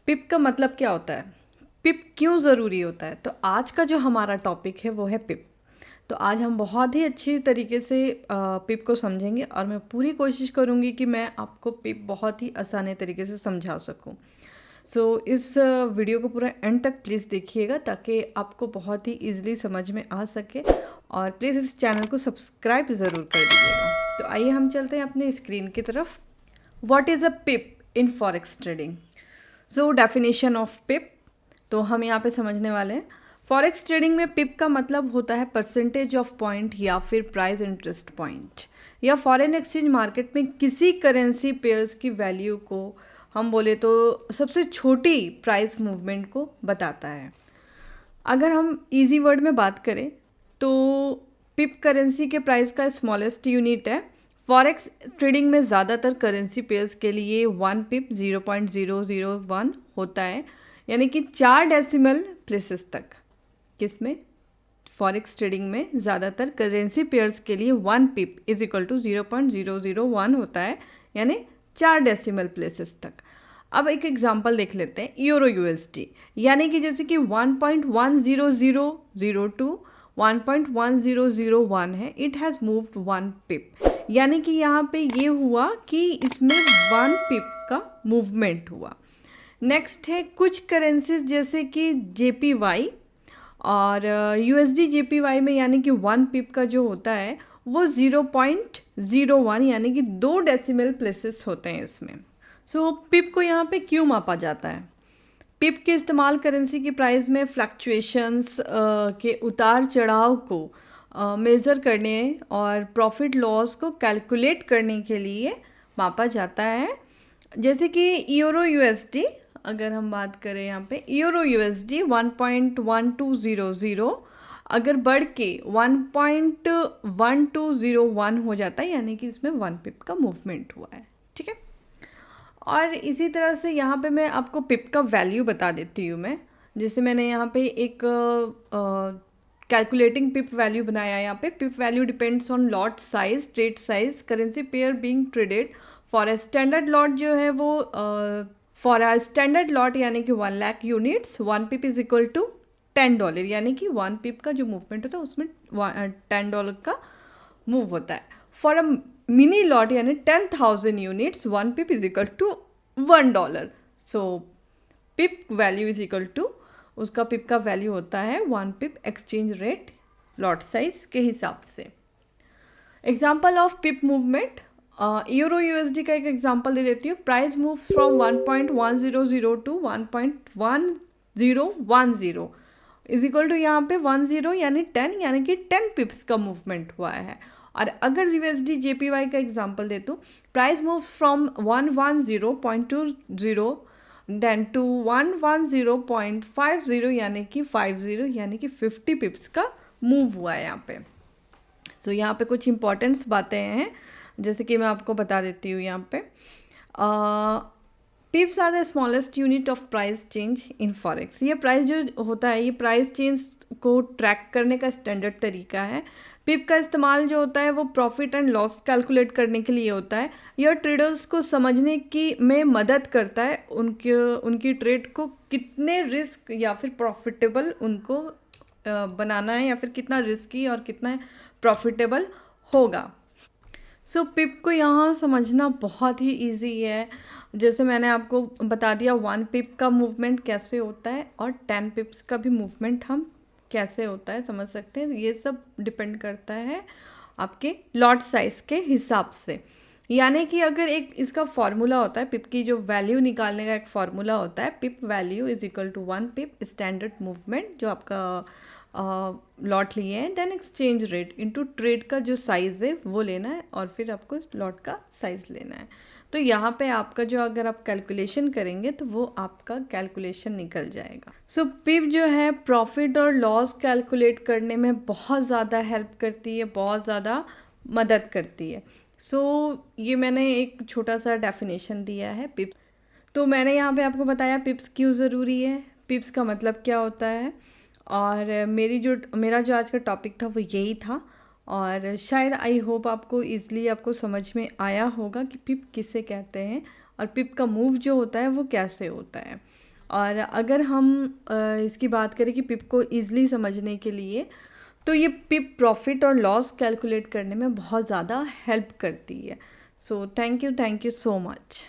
पिप का मतलब क्या होता है, पिप क्यों ज़रूरी होता है। तो आज का जो हमारा टॉपिक है वो है पिप। तो आज हम बहुत ही अच्छी तरीके से पिप को समझेंगे और मैं पूरी कोशिश करूँगी कि मैं आपको पिप बहुत ही आसानी तरीके से समझा सकूँ। इस वीडियो को पूरा एंड तक प्लीज़ देखिएगा ताकि आपको बहुत ही ईजिली समझ में आ सके, और प्लीज़ इस चैनल को सब्सक्राइब ज़रूर कर दीजिएगा। तो आइए हम चलते हैं अपने स्क्रीन की तरफ। What is a pip in forex trading. Definition of pip, तो हम यहाँ पे समझने वाले हैं। फॉरेक्स ट्रेडिंग में पिप का मतलब होता है परसेंटेज ऑफ पॉइंट या फिर प्राइस इंटरेस्ट पॉइंट, या फॉरेन एक्सचेंज मार्केट में किसी करेंसी पेयर्स की वैल्यू को हम बोले तो सबसे छोटी प्राइस मूवमेंट को बताता है। अगर हम इजी वर्ड में बात करें तो पिप करेंसी के प्राइस का स्मॉलेस्ट यूनिट है। फॉरेक्स ट्रेडिंग में ज़्यादातर करेंसी पेयर्स के लिए 1 पिप 0.001 होता है, यानी कि 4 डेसिमल प्लेसेस तक। किसमें? फॉरेक्स ट्रेडिंग में ज़्यादातर करेंसी पेयर्स के लिए 1 पिप इज इक्वल टू 0.001 होता है, यानी 4 डेसिमल प्लेसेस तक। अब एक एग्जांपल देख लेते हैं, यूरो यूएसडी, यानी कि जैसे कि 1.10002 1.1001 है, इट हैज़ मूव्ड 1 पिप, यानी कि यहाँ पे ये हुआ कि इसमें 1 पिप का मूवमेंट हुआ। नेक्स्ट है कुछ करेंसीज जैसे कि जेपीवाई और यूएसडी जेपीवाई में, यानी कि 1 पिप का जो होता है वो 0.01 यानी कि 2 डेसिमल प्लेसेस होते हैं इसमें। पिप को यहाँ पे क्यों मापा जाता है? पिप के इस्तेमाल करेंसी की प्राइस में फ्लक्चुएशंस के उतार चढ़ाव को मेज़र करने और प्रॉफिट लॉस को कैलकुलेट करने के लिए मापा जाता है। जैसे कि यूरो यूएसडी, अगर हम बात करें यहाँ पे यूरो यूएसडी 1.1200 अगर बढ़ के 1.1201 हो जाता है, यानी कि इसमें 1 पिप का मूवमेंट हुआ है। ठीक है, और इसी तरह से यहाँ पे मैं आपको पिप का वैल्यू बता देती हूँ। मैं जैसे मैंने यहाँ पे एक कैलकुलेटिंग पिप वैल्यू बनाया है। यहाँ पे pip value depends on lot size, trade size, currency pair being traded. For a standard lot जो है वो फॉर अ स्टैंडर्ड लॉट यानी कि 1 lakh units 1 pip is equal to $10, यानी कि 1 पिप का जो मूवमेंट होता है उसमें $10 का मूव होता है। फॉर अ मिनी लॉट यानी 10,000 units 1 pip is equal to $1। Pip value is equal to, उसका पिप का वैल्यू होता है 1 pip exchange rate lot size के हिसाब से। Example of pip movement, euro USD का एक एग्जाम्पल दे देती हूँ। Price move from 1.1002 to 1.1010 is equal to, यहाँ पे 10 यानी 10, यानी कि 10 पिप्स का मूवमेंट हुआ है। और अगर यूएसडी जेपीवाई का एग्जांपल दे तो price moves from 110.20 then to 110.50 यानी कि 50, यानी कि 50 पिप्स का मूव हुआ है यहाँ पे। यहाँ पे कुछ इंपॉर्टेंट्स बातें हैं, जैसे कि मैं आपको बता देती हूँ यहाँ पे। Pips are the smallest unit of price change in forex. ये प्राइस जो होता है, ये प्राइस चेंज को ट्रैक करने का स्टैंडर्ड तरीका है। पिप का इस्तेमाल जो होता है वो प्रॉफिट एंड लॉस कैलकुलेट करने के लिए होता है। यह ट्रेडर्स को समझने की में मदद करता है उनकी ट्रेड को कितने रिस्क या फिर प्रॉफिटेबल उनको बनाना है, या फिर कितना रिस्की और कितना प्रॉफिटेबल होगा। पिप को यहाँ समझना बहुत ही इजी है। जैसे मैंने आपको बता दिया 1 पिप का मूवमेंट कैसे होता है और 10 पिप्स का भी मूवमेंट हम कैसे होता है समझ सकते हैं। ये सब डिपेंड करता है आपके लॉट साइज के हिसाब से। यानी कि अगर एक इसका फॉर्मूला होता है, पिप की जो वैल्यू निकालने का एक फॉर्मूला होता है, pip value is equal to 1 pip standard movement जो आपका लॉट लिए हैं, then exchange rate into trade का जो साइज़ है वो लेना है, और फिर आपको लॉट का साइज़ लेना है। तो यहाँ पे आपका जो अगर आप कैलकुलेशन करेंगे तो वो आपका कैलकुलेशन निकल जाएगा। पिप जो है प्रॉफिट और लॉस कैलकुलेट करने में बहुत ज़्यादा हेल्प करती है, बहुत ज़्यादा मदद करती है। ये मैंने एक छोटा सा डेफिनेशन दिया है पिप्स। तो मैंने यहाँ पे आपको बताया पिप्स क्यों ज़रूरी है, पिप्स का मतलब क्या होता है, और मेरा जो आज का टॉपिक था वो यही था। और शायद आई होप आपको ईज़िली आपको समझ में आया होगा कि पिप किसे कहते हैं और पिप का मूव जो होता है वो कैसे होता है। और अगर हम इसकी बात करें कि पिप को ईज़िली समझने के लिए, तो ये पिप प्रॉफिट और लॉस कैलकुलेट करने में बहुत ज़्यादा हेल्प करती है। So thank you so much.